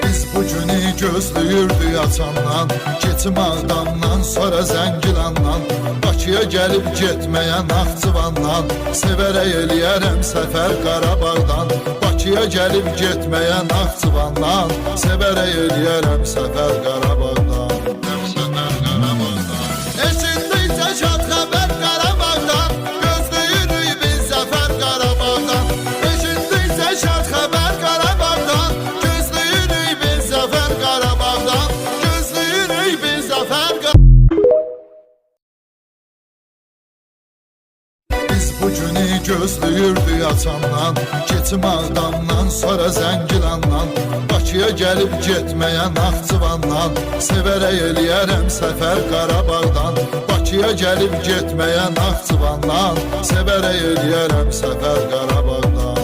Biz bu günü gözləyirdik atandan, Keçim Ağdamdan, sonra Zəngilandan, Bakıya gəlib getməyə Naxçıvandan, Sevərək eləyərəm səfər Qarabağdan. Bakıya gəlib getməyə Naxçıvandan, Sevərək eləyərəm səfər Qarabağdan. Eşitdikcə şad xəbər Qarabağdan, gözləyirik biz zəfər Qarabağdan. Eşitdikcə şad xəbər Qarabağdan, gözləyirik biz zəfər Qarabağdan. Gözləyirik biz zəfər Qarabağdan. Biz bu günü gözləyirdik atandan, Keçim Ağdamdan, sonra Zəngilandan, Bakıya gəlib getməyə Naxçıvandan, Sevərək eləyərəm səfər Qarabağdan. Bakıya gəlib getməyə Naxçıvandan, Sevərək eləyərəm səfər Qarabağdan.